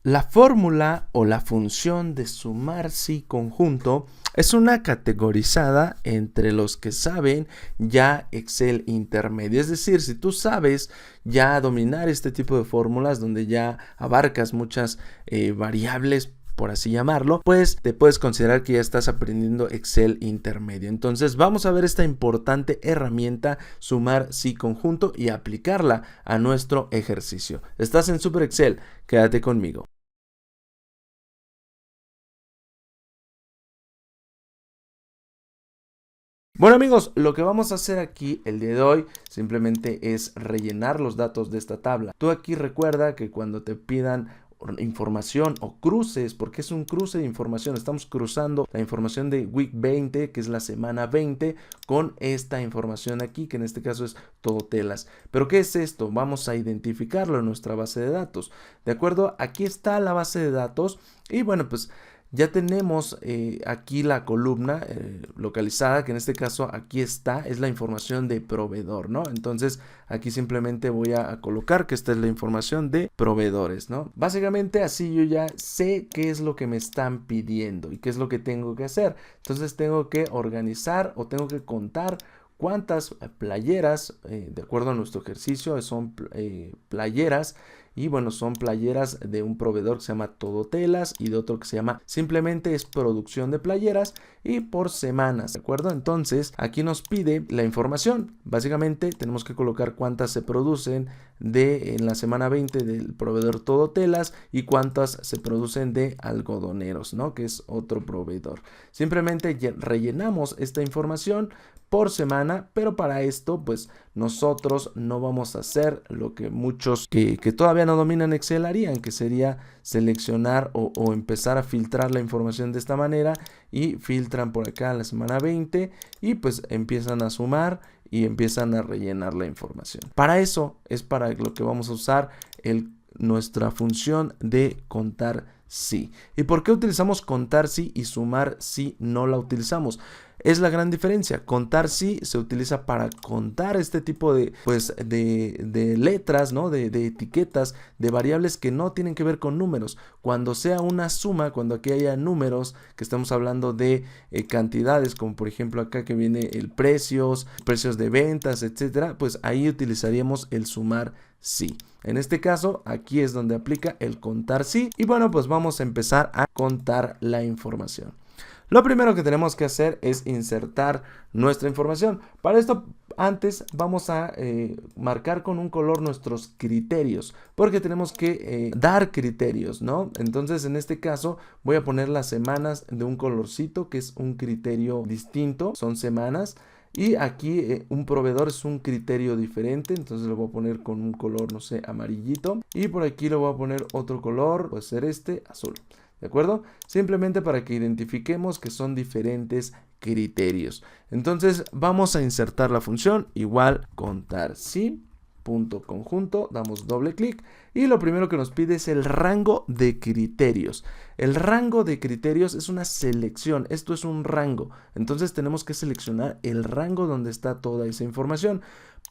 La fórmula o la función de sumar sí conjunto es una categorizada entre los que saben ya Excel intermedio. Es decir, si tú sabes ya dominar este tipo de fórmulas donde ya abarcas muchas variables, por así llamarlo, pues te puedes considerar que ya estás aprendiendo Excel intermedio. Entonces vamos a ver esta importante herramienta sumar sí conjunto y aplicarla a nuestro ejercicio. Estás en Super Excel, quédate conmigo. Bueno amigos, lo que vamos a hacer aquí el día de hoy simplemente es rellenar los datos de esta tabla. Tú aquí recuerda que cuando te pidan información o cruces, porque es un cruce de información, estamos cruzando la información de Week 20, que es la semana 20, con esta información aquí, que en este caso es todo telas. Pero ¿qué es esto? Vamos a identificarlo en nuestra base de datos. ¿De acuerdo? Aquí está la base de datos y bueno, pues ya tenemos aquí la columna localizada, que en este caso aquí está, es la información de proveedor, ¿no? Entonces aquí simplemente voy a colocar que esta es la información de proveedores, ¿no? Básicamente así yo ya sé qué es lo que me están pidiendo y qué es lo que tengo que hacer. Entonces tengo que organizar o tengo que contar cuántas playeras, de acuerdo a nuestro ejercicio, son playeras. Y bueno, son playeras de un proveedor que se llama Todo Telas y de otro que se llama simplemente es producción de playeras y por semanas, ¿de acuerdo? Entonces aquí nos pide la información. Básicamente tenemos que colocar cuántas se producen en la semana 20 del proveedor Todo Telas y cuántas se producen de algodoneros, ¿no? Que es otro proveedor. Simplemente rellenamos esta información por semana, pero para esto pues nosotros no vamos a hacer lo que muchos que todavía no dominan Excel harían, que sería seleccionar o empezar a filtrar la información de esta manera y filtran por acá la semana 20 y pues empiezan a sumar y empiezan a rellenar la información. Para eso es para lo que vamos a usar nuestra función de contar sí. ¿Y por qué utilizamos contar sí y sumar sí no la utilizamos? Es la gran diferencia. Contar sí se utiliza para contar este tipo de, pues, de letras, ¿no? De etiquetas, de variables que no tienen que ver con números. Cuando sea una suma, cuando aquí haya números, que estamos hablando de cantidades, como por ejemplo acá que viene el precios de ventas, etcétera, pues ahí utilizaríamos el sumar sí. En este caso, aquí es donde aplica el contar sí. Y bueno, pues vamos a empezar a contar la información. Lo primero que tenemos que hacer es insertar nuestra información. Para esto, antes vamos a marcar con un color nuestros criterios, porque tenemos que dar criterios, ¿no? Entonces, en este caso, voy a poner las semanas de un colorcito, que es un criterio distinto, son semanas. Y aquí un proveedor es un criterio diferente, entonces lo voy a poner con un color, no sé, amarillito. Y por aquí le voy a poner otro color, puede ser este, azul. ¿De acuerdo? Simplemente para que identifiquemos que son diferentes criterios. Entonces vamos a insertar la función igual contar sí, punto conjunto, damos doble clic y lo primero que nos pide es el rango de criterios. El rango de criterios es una selección, esto es un rango. Entonces tenemos que seleccionar el rango donde está toda esa información.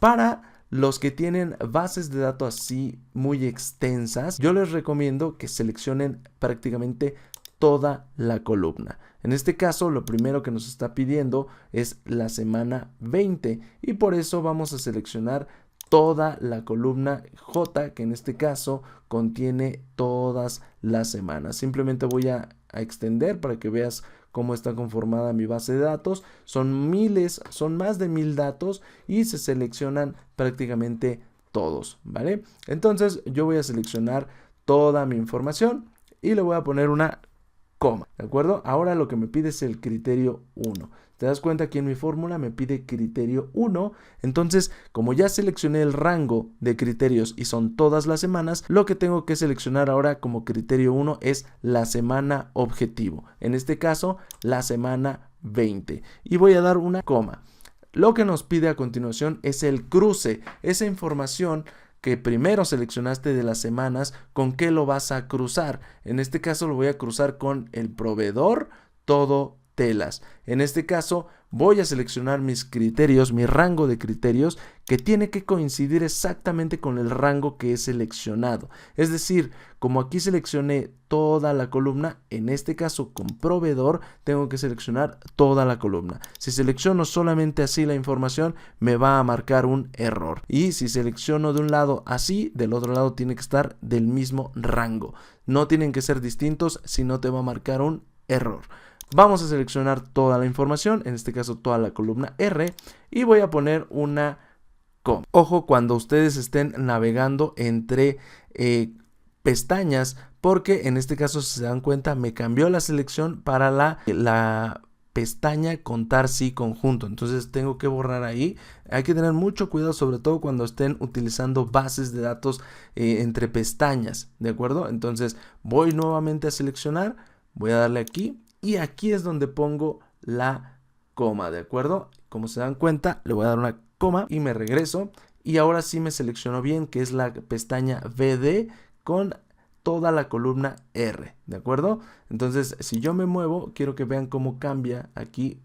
Para los que tienen bases de datos así muy extensas, yo les recomiendo que seleccionen prácticamente toda la columna. En este caso, lo primero que nos está pidiendo es la semana 20 y por eso vamos a seleccionar toda la columna J, que en este caso contiene todas las semanas. Simplemente voy a extender para que veas cómo está conformada mi base de datos. Son miles, son más de 1000 datos y se seleccionan prácticamente todos, ¿vale? Entonces yo voy a seleccionar toda mi información y le voy a poner una coma, ¿de acuerdo? Ahora lo que me pide es el criterio 1. ¿Te das cuenta? Aquí en mi fórmula me pide criterio 1. Entonces, como ya seleccioné el rango de criterios y son todas las semanas, lo que tengo que seleccionar ahora como criterio 1 es la semana objetivo. En este caso, la semana 20. Y voy a dar una coma. Lo que nos pide a continuación es el cruce, esa información que primero seleccionaste de las semanas, ¿con qué lo vas a cruzar? En este caso lo voy a cruzar con el proveedor Todo telas. En este caso voy a seleccionar mis criterios, mi rango de criterios, que tiene que coincidir exactamente con el rango que he seleccionado. Es decir, como aquí seleccioné toda la columna, en este caso con proveedor tengo que seleccionar toda la columna. Si selecciono solamente así la información, me va a marcar un error. Y si selecciono de un lado así, del otro lado tiene que estar del mismo rango. No tienen que ser distintos, si no te va a marcar un error. Vamos a seleccionar toda la información, en este caso toda la columna R, y voy a poner una coma. Ojo cuando ustedes estén navegando entre pestañas, porque en este caso, si se dan cuenta, me cambió la selección para la pestaña contar sí conjunto. Entonces tengo que borrar ahí. Hay que tener mucho cuidado, sobre todo cuando estén utilizando bases de datos entre pestañas, ¿de acuerdo? Entonces voy nuevamente a seleccionar, voy a darle aquí. Y aquí es donde pongo la coma, ¿de acuerdo? Como se dan cuenta, le voy a dar una coma y me regreso. Y ahora sí me seleccionó bien, que es la pestaña VD con toda la columna R, ¿de acuerdo? Entonces, si yo me muevo, quiero que vean cómo cambia aquí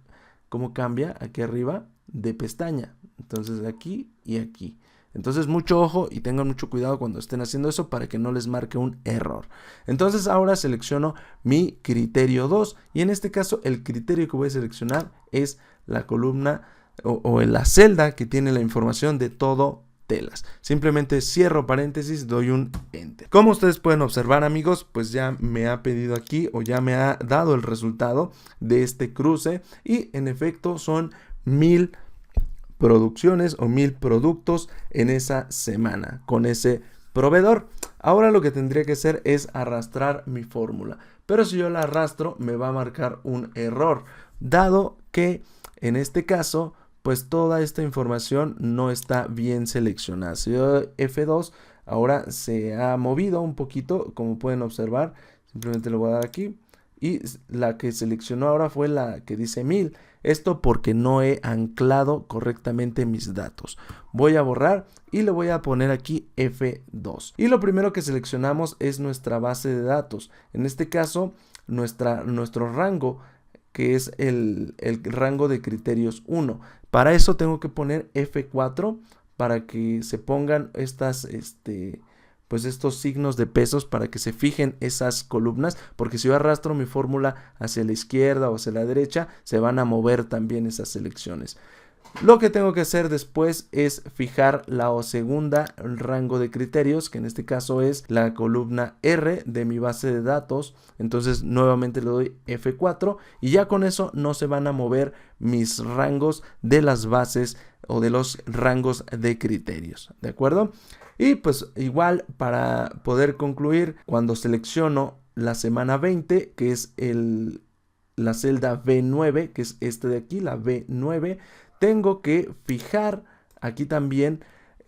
arriba de pestaña. Entonces, aquí y aquí. Entonces mucho ojo y tengan mucho cuidado cuando estén haciendo eso para que no les marque un error. Entonces ahora selecciono mi criterio 2 y en este caso el criterio que voy a seleccionar es la columna o la celda que tiene la información de todo telas. Simplemente cierro paréntesis, doy un enter. Como ustedes pueden observar, amigos, pues ya me ha pedido aquí o ya me ha dado el resultado de este cruce y en efecto son 1000 producciones o 1000 productos en esa semana con ese proveedor. Ahora lo que tendría que hacer es arrastrar mi fórmula, pero si yo la arrastro me va a marcar un error, dado que en este caso pues toda esta información no está bien seleccionada. Si yo F2 ahora se ha movido un poquito, como pueden observar, simplemente le voy a dar aquí y la que seleccionó ahora fue la que dice 1000. Esto porque no he anclado correctamente mis datos. Voy a borrar y le voy a poner aquí F2. Y lo primero que seleccionamos es nuestra base de datos. En este caso, nuestro rango, que es el rango de criterios 1. Para eso tengo que poner F4 para que se pongan pues estos signos de pesos para que se fijen esas columnas, porque si yo arrastro mi fórmula hacia la izquierda o hacia la derecha, se van a mover también esas selecciones. Lo que tengo que hacer después es fijar la segunda rango de criterios, que en este caso es la columna R de mi base de datos. Entonces nuevamente le doy F4 y ya con eso no se van a mover mis rangos de las bases o de los rangos de criterios, ¿de acuerdo? Y pues igual para poder concluir, cuando selecciono la semana 20, que es la celda B9, que es este de aquí, la B9, tengo que fijar aquí también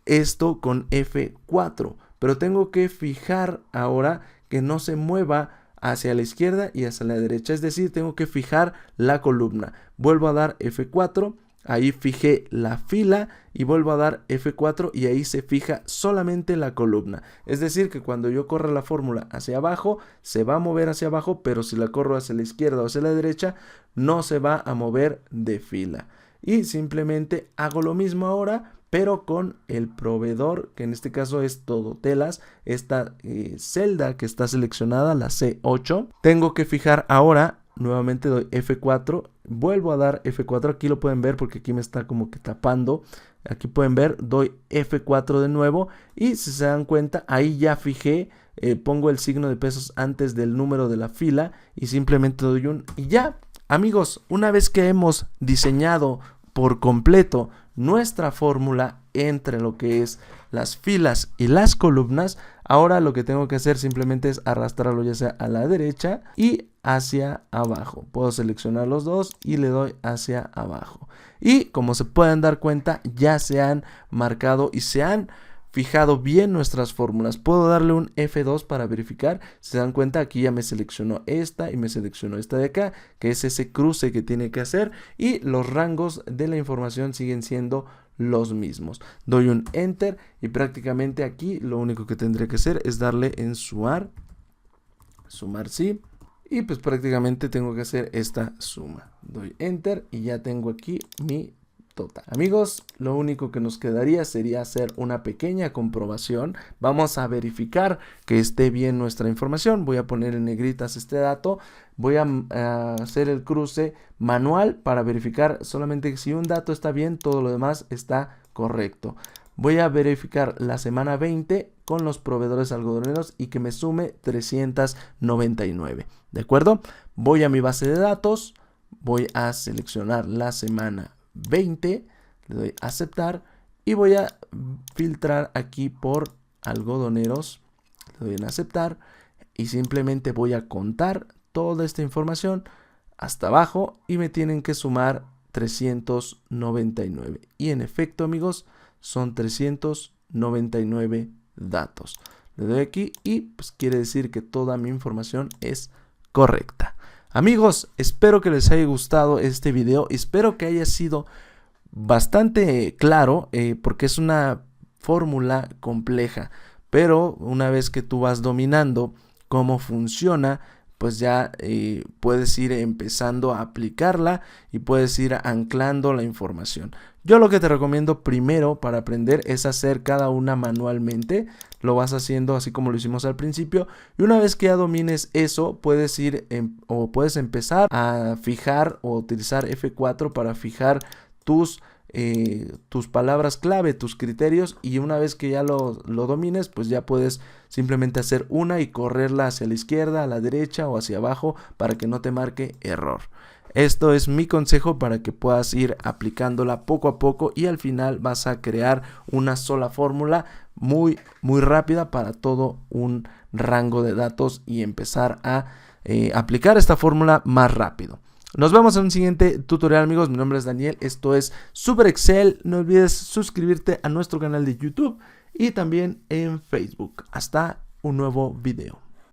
esto con F4, pero tengo que fijar ahora que no se mueva hacia la izquierda y hacia la derecha, es decir, tengo que fijar la columna. Vuelvo a dar F4. Ahí fijé la fila y vuelvo a dar F4 y ahí se fija solamente la columna. Es decir, que cuando yo corra la fórmula hacia abajo, se va a mover hacia abajo, pero si la corro hacia la izquierda o hacia la derecha, no se va a mover de fila. Y simplemente hago lo mismo ahora, pero con el proveedor, que en este caso es Todo Telas, esta celda que está seleccionada, la C8. Tengo que fijar ahora. Nuevamente doy F4, vuelvo a dar F4, aquí lo pueden ver porque aquí me está como que tapando, aquí pueden ver, doy F4 de nuevo y si se dan cuenta ahí ya fijé, pongo el signo de pesos antes del número de la fila y simplemente doy un y ya. Amigos, una vez que hemos diseñado por completo nuestra fórmula entre lo que es las filas y las columnas, ahora lo que tengo que hacer simplemente es arrastrarlo ya sea a la derecha y hacia abajo. Puedo seleccionar los dos y le doy hacia abajo. Y como se pueden dar cuenta, ya se han marcado y se han fijado bien nuestras fórmulas. Puedo darle un F2 para verificar. Se dan cuenta, aquí ya me seleccionó esta y me seleccionó esta de acá, que es ese cruce que tiene que hacer, y los rangos de la información siguen siendo los mismos. Doy un enter y prácticamente aquí lo único que tendré que hacer es darle en sumar sí, y pues prácticamente tengo que hacer esta suma. Doy enter y ya tengo aquí mi total. Amigos, lo único que nos quedaría sería hacer una pequeña comprobación. Vamos a verificar que esté bien nuestra información. Voy a poner en negritas este dato. Voy a hacer el cruce manual para verificar solamente que si un dato está bien, todo lo demás está correcto. Voy a verificar la semana 20 con los proveedores algodoneros y que me sume 399. ¿De acuerdo? Voy a mi base de datos. Voy a seleccionar la semana 20, le doy a aceptar y voy a filtrar aquí por algodoneros, le doy en aceptar y simplemente voy a contar toda esta información hasta abajo y me tienen que sumar 399 y en efecto, amigos, son 399 datos. Le doy aquí y pues quiere decir que toda mi información es correcta. Amigos, espero que les haya gustado este video, espero que haya sido bastante claro porque es una fórmula compleja, pero una vez que tú vas dominando cómo funciona, pues ya puedes ir empezando a aplicarla y puedes ir anclando la información. Yo lo que te recomiendo primero para aprender es hacer cada una manualmente. Lo vas haciendo así como lo hicimos al principio. Y una vez que ya domines eso, puedes ir o puedes empezar a fijar o utilizar F4 para fijar tus palabras clave, tus criterios, y una vez que ya lo domines, pues ya puedes simplemente hacer una y correrla hacia la izquierda, a la derecha o hacia abajo para que no te marque error. Esto es mi consejo para que puedas ir aplicándola poco a poco y al final vas a crear una sola fórmula muy rápida para todo un rango de datos y empezar a aplicar esta fórmula más rápido. Nos vemos en un siguiente tutorial, amigos. Mi nombre es Daniel, esto es Super Excel. No olvides suscribirte a nuestro canal de YouTube y también en Facebook. Hasta un nuevo video.